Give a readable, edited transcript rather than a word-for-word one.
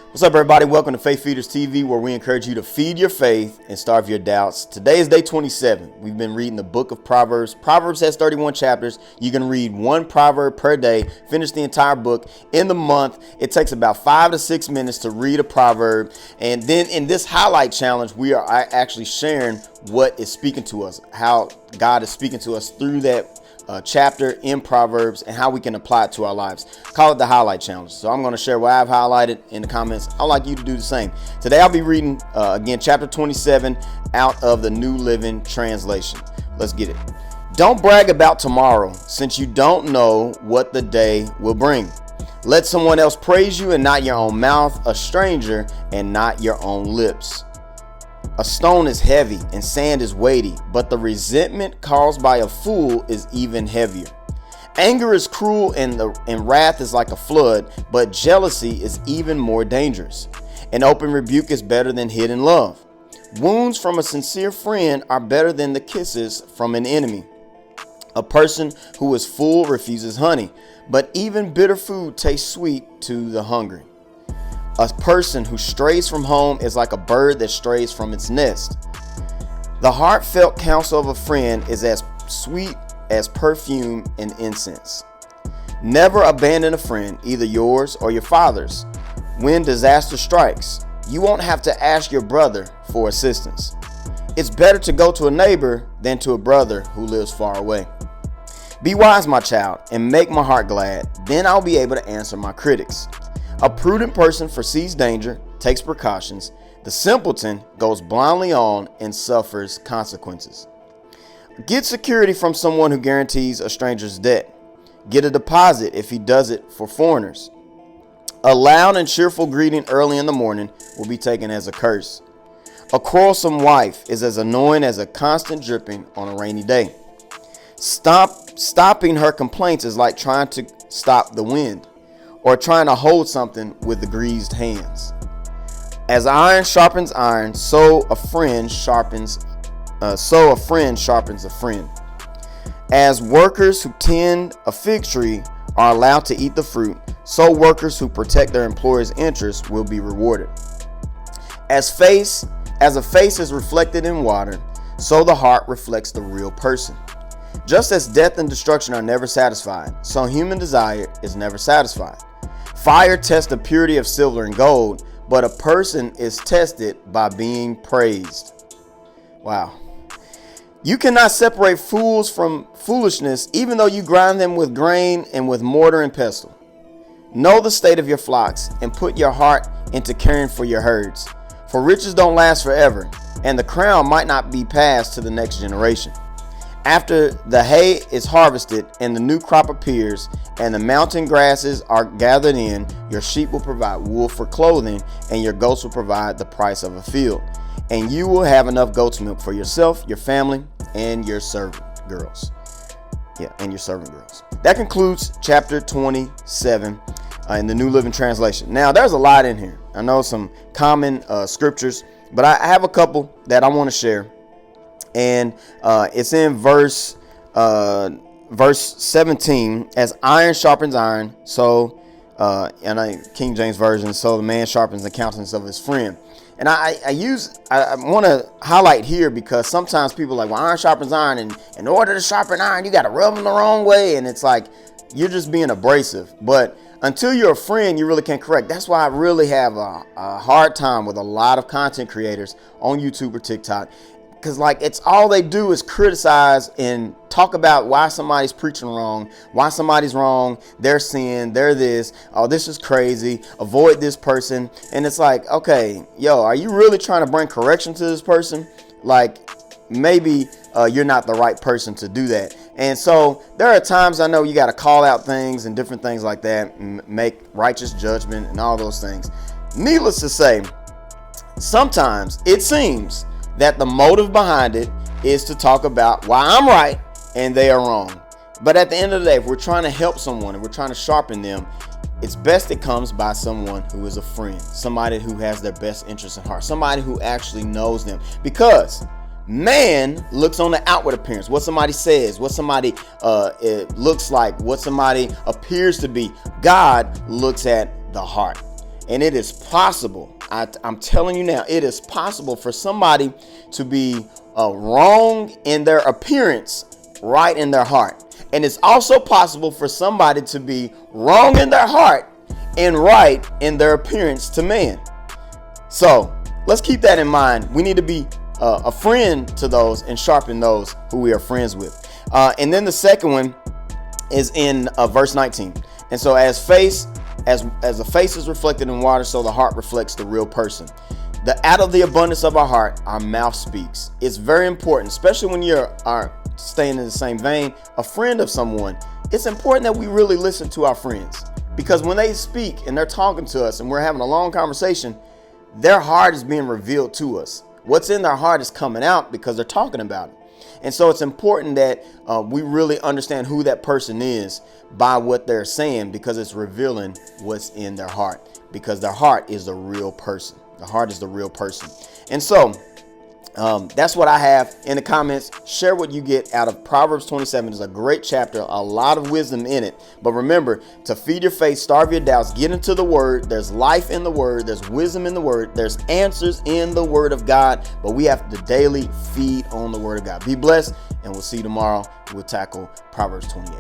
What's up, everybody? Welcome to Faith Feeders TV, where we encourage you to feed your faith and starve your doubts. Today is day 27. We've been reading the book of Proverbs. Proverbs has 31 chapters. You can read one proverb per day, finish the entire book in the month. It takes about 5 to 6 minutes to read a proverb. And then in this highlight challenge, we are actually sharing what is speaking to us, how God is speaking to us through that chapter in Proverbs and how we can apply it to our lives. Call it the highlight challenge. So I'm going to share what I've highlighted in the comments. I'd like you to do the same. Today I'll be reading again chapter 27 out of the New Living Translation. Let's get it. Don't brag about tomorrow, since you don't know what the day will bring. Let someone else praise you and not your own mouth, a stranger and not your own lips. A stone is heavy and sand is weighty, but the resentment caused by a fool is even heavier. Anger is cruel and wrath is like a flood, but jealousy is even more dangerous. An open rebuke is better than hidden love. Wounds from a sincere friend are better than the kisses from an enemy. A person who is full refuses honey, but even bitter food tastes sweet to the hungry. A person who strays from home is like a bird that strays from its nest. The heartfelt counsel of a friend is as sweet as perfume and incense. Never abandon a friend, either yours or your father's. When disaster strikes, you won't have to ask your brother for assistance. It's better to go to a neighbor than to a brother who lives far away. Be wise, my child, and make my heart glad. Then I'll be able to answer my critics. A prudent person foresees danger, takes precautions. The simpleton goes blindly on and suffers consequences. Get security from someone who guarantees a stranger's debt. Get a deposit if he does it for foreigners. A loud and cheerful greeting early in the morning will be taken as a curse. A quarrelsome wife is as annoying as a constant dripping on a rainy day. Stopping her complaints is like trying to stop the wind, or trying to hold something with the greased hands. As iron sharpens iron, so a friend sharpens a friend. As workers who tend a fig tree are allowed to eat the fruit, so workers who protect their employer's interests will be rewarded. As a face is reflected in water, so the heart reflects the real person. Just as death and destruction are never satisfied, so human desire is never satisfied. Fire tests the purity of silver and gold, but a person is tested by being praised. Wow. You cannot separate fools from foolishness, even though you grind them with grain and with mortar and pestle. Know the state of your flocks and put your heart into caring for your herds. For riches don't last forever, and the crown might not be passed to the next generation. After the hay is harvested and the new crop appears and the mountain grasses are gathered in, your sheep will provide wool for clothing and your goats will provide the price of a field. And you will have enough goat's milk for yourself, your family, and your servant girls. That concludes chapter 27 in the New Living Translation. Now, there's a lot in here. I know some common scriptures, but I have a couple that I want to share. And it's in verse 17, as iron sharpens iron, so King James Version, so the man sharpens the countenance of his friend. And I want to highlight here because sometimes people are like, well, iron sharpens iron, and in order to sharpen iron, you got to rub them the wrong way. And it's like, you're just being abrasive. But until you're a friend, you really can't correct. That's why I really have a hard time with a lot of content creators on YouTube or TikTok. Because like it's all they do is criticize and talk about why somebody's preaching wrong, why somebody's wrong, they're sin, they're this, oh, this is crazy, avoid this person. And it's like, okay, yo, are you really trying to bring correction to this person? Like maybe you're not the right person to do that. And so there are times I know you got to call out things and different things like that and make righteous judgment and all those things. Needless to say, sometimes it seems that the motive behind it is to talk about why I'm right and they are wrong. But at the end of the day, if we're trying to help someone and we're trying to sharpen them, it's best it comes by someone who is a friend, somebody who has their best interests in heart, somebody who actually knows them. Because man looks on the outward appearance, what somebody says, what somebody it looks like, what somebody appears to be. God looks at the heart. And it is possible, I'm telling you now, it is possible for somebody to be wrong in their appearance, right in their heart. And it's also possible for somebody to be wrong in their heart and right in their appearance to man. So let's keep that in mind. We need to be a friend to those and sharpen those who we are friends with. And then the second one is in verse 19. And so as the face is reflected in water, so the heart reflects the real person. Out of the abundance of our heart, our mouth speaks. It's very important, especially when you're staying in the same vein, a friend of someone. It's important that we really listen to our friends, because when they speak and they're talking to us and we're having a long conversation, their heart is being revealed to us. What's in their heart is coming out because they're talking about it. And so it's important that we really understand who that person is by what they're saying, because it's revealing what's in their heart, because their heart is the real person. The heart is the real person. And so that's what I have in the comments. Share what you get out of Proverbs 27. It's a great chapter, a lot of wisdom in it. But remember to feed your faith, starve your doubts, get into the word. There's life in the word. There's wisdom in the word. There's answers in the word of God. But we have to daily feed on the word of God. Be blessed, and we'll see you tomorrow. We'll tackle Proverbs 28.